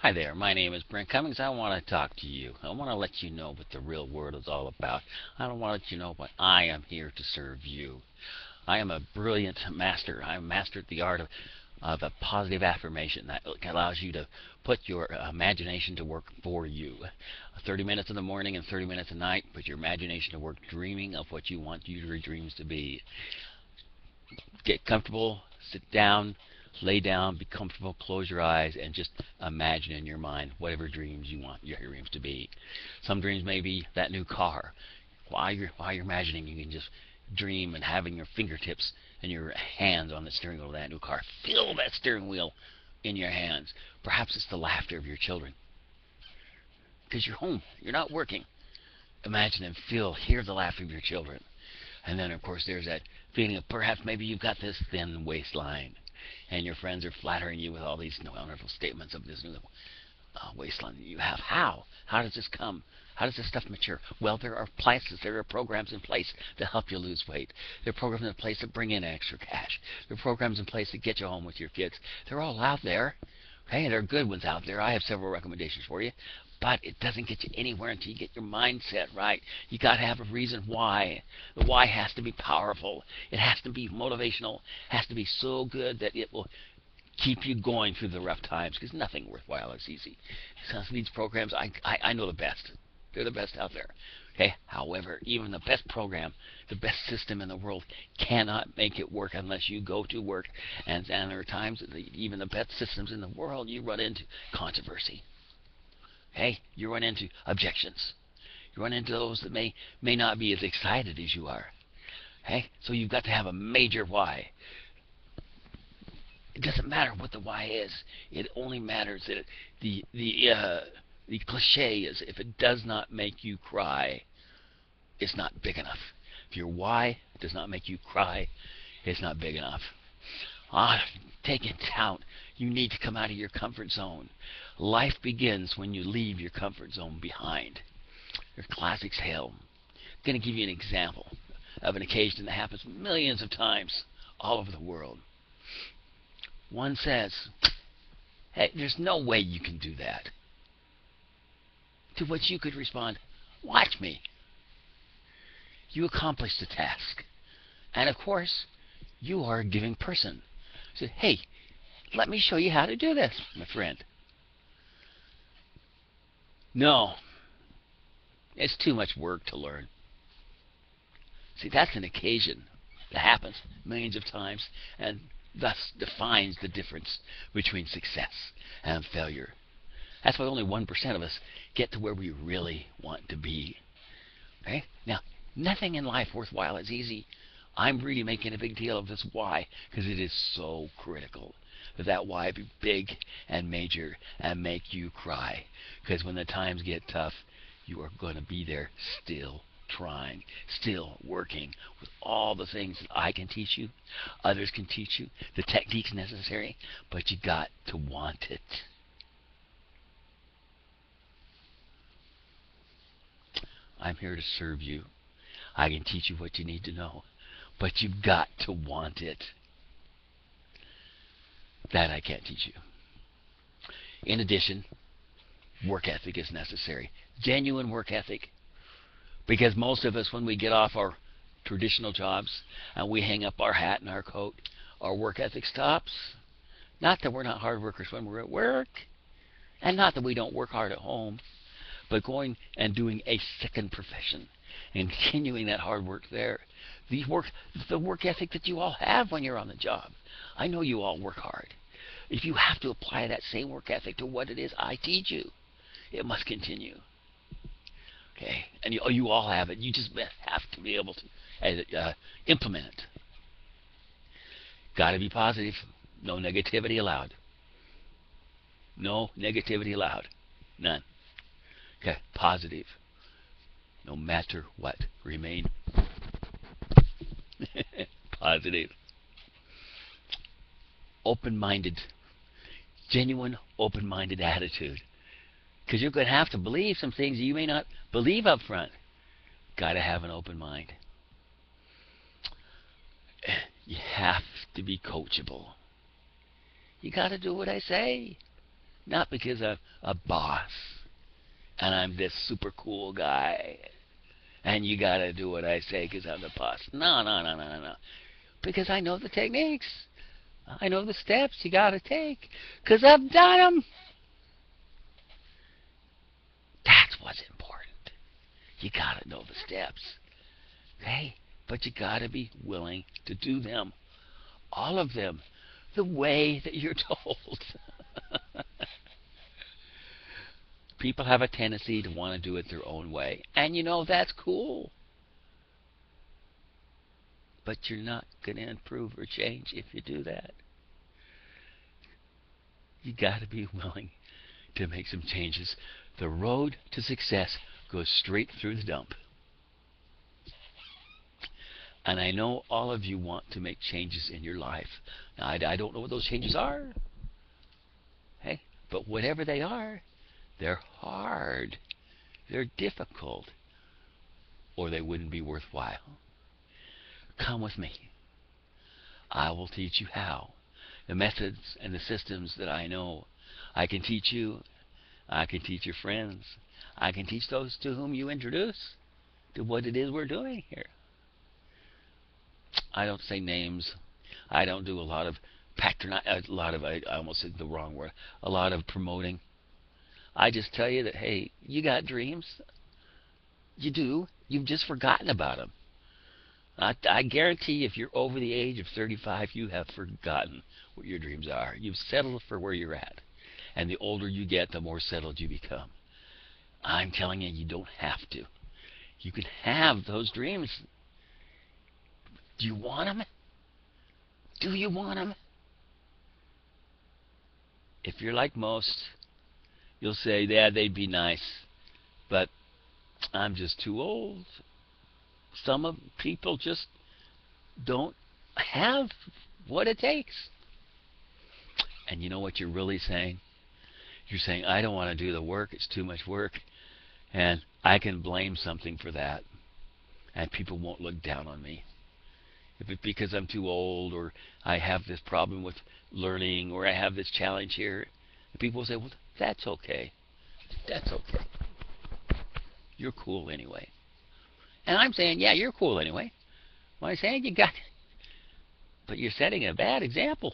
Hi there, my name is Brent Cummings. I want to talk to you. I want to let you know what the real world is all about. I want to let you know what I am here to serve you. I am a brilliant master. I mastered the art of a positive affirmation that allows you to put your imagination to work for you. 30 minutes in the morning and 30 minutes at night, put your imagination to work dreaming of what you want your dreams to be. Get comfortable, sit down, lay down, be comfortable, close your eyes, and just imagine in your mind whatever dreams you want your dreams to be. Some dreams may be that new car. While you're imagining, you can just dream and having your fingertips and your hands on the steering wheel of that new car. Feel that steering wheel in your hands. Perhaps it's the laughter of your children. Because you're home, you're not working. Imagine and hear the laughter of your children. And then, of course, there's that feeling of perhaps maybe you've got this thin waistline, and your friends are flattering you with all these wonderful statements of this new waistline that you have. How? How does this come? How does this stuff mature? Well, there are programs in place to help you lose weight. There are programs in place to bring in extra cash. There are programs in place to get you home with your kids. They're all out there. Okay, there are good ones out there. I have several recommendations for you. But it doesn't get you anywhere until you get your mindset right. You got to have a reason why. The why has to be powerful. It has to be motivational. It has to be so good that it will keep you going through the rough times, because nothing worthwhile is easy. So these programs, I know the best. They're the best out there. Okay. However, even the best program, the best system in the world cannot make it work unless you go to work. And there are times that even the best systems in the world, you run into controversy. Okay, you run into objections. You run into those that may not be as excited as you are. Okay, so you've got to have a major why. It doesn't matter what the why is. It only matters that the cliche is, if it does not make you cry, it's not big enough. If your why does not make you cry, it's not big enough. Take into account, you need to come out of your comfort zone. Life begins when you leave your comfort zone behind. Your classics hell. I'm going to give you an example of an occasion that happens millions of times all over the world. One says, hey, there's no way you can do that. To which you could respond, watch me. You accomplished the task. And of course, you are a giving person. Said, hey, let me show you how to do this, my friend. No, it's too much work to learn. See, that's an occasion that happens millions of times and thus defines the difference between success and failure. That's why only 1% of us get to where we really want to be. Okay? Now, nothing in life worthwhile is easy. I'm really making a big deal of this why because it is so critical that why be big and major and make you cry. Because when the times get tough, you are going to be there still trying, still working with all the things that I can teach you, others can teach you, the techniques necessary, but you got to want it. I'm here to serve you. I can teach you what you need to know, but you've got to want it. That I can't teach you. In addition, work ethic is necessary. Genuine work ethic. Because most of us, when we get off our traditional jobs and we hang up our hat and our coat, our work ethic stops. Not that we're not hard workers when we're at work, and not that we don't work hard at home, but going and doing a second profession and continuing that hard work there. The work ethic that you all have when you're on the job. I know you all work hard. If you have to apply that same work ethic to what it is I teach you, it must continue. Okay, and you all have it. You just have to be able to implement it. Got to be positive. No negativity allowed. No negativity allowed. None. Okay, positive. No matter what, remain positive. Open-minded. Genuine open-minded attitude. Because you're going to have to believe some things you may not believe up front. Got to have an open mind. You have to be coachable. You got to do what I say. Not because I'm a boss and I'm this super cool guy and you gotta do what I say because I'm the boss. No, no, no, no, no, no. Because I know the techniques. I know the steps you gotta take because I've done them. That's what's important. You gotta know the steps. Okay? But you gotta be willing to do them. All of them. The way that you're told. People have a tendency to want to do it their own way. And you know, that's cool. But you're not going to improve or change if you do that. You got to be willing to make some changes. The road to success goes straight through the dump. And I know all of you want to make changes in your life. Now, I don't know what those changes are. Hey, but whatever they are, they're hard. They're difficult. Or they wouldn't be worthwhile. Come with me. I will teach you how. The methods and the systems that I know. I can teach you. I can teach your friends. I can teach those to whom you introduce to what it is we're doing here. I don't say names. I don't do a lot of I almost said the wrong word. A lot of promoting. I just tell you that, hey, you got dreams. You do. You've just forgotten about them. I guarantee if you're over the age of 35, you have forgotten what your dreams are. You've settled for where you're at. And the older you get, the more settled you become. I'm telling you, you don't have to. You can have those dreams. Do you want them? Do you want them? If you're like most, you'll say, yeah, they'd be nice, but I'm just too old. Some of people just don't have what it takes. And you know what you're really saying? You're saying, I don't want to do the work. It's too much work. And I can blame something for that. And people won't look down on me. If it's because I'm too old, or I have this problem with learning, or I have this challenge here, people will say, well, that's okay. That's okay. You're cool anyway. And I'm saying, yeah, you're cool anyway. What I'm saying, you got, but you're setting a bad example.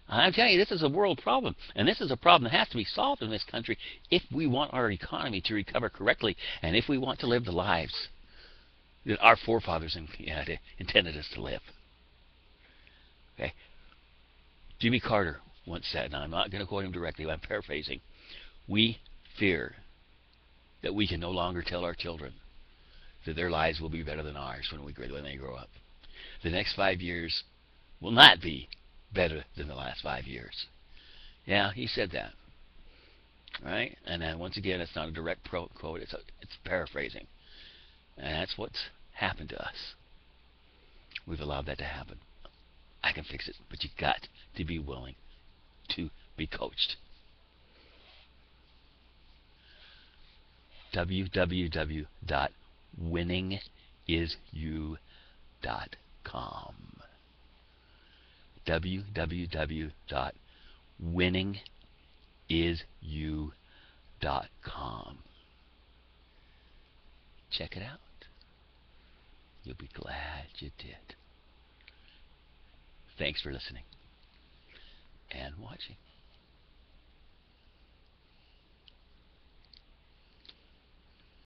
I'm telling you, this is a world problem, and this is a problem that has to be solved in this country if we want our economy to recover correctly, and if we want to live the lives that our forefathers intended us to live. Okay? Jimmy Carter once said, and I'm not going to quote him directly, I'm paraphrasing, we fear that we can no longer tell our children that their lives will be better than ours when they grow up. The next 5 years will not be better than the last 5 years. Yeah, he said that. Right? And then once again, it's not a direct quote, it's paraphrasing. And that's what's happened to us. We've allowed that to happen. I can fix it, but you've got to be willing to be coached. www.winningisyou.com www.winningisyou.com. Check it out. You'll be glad you did. Thanks for listening and watching.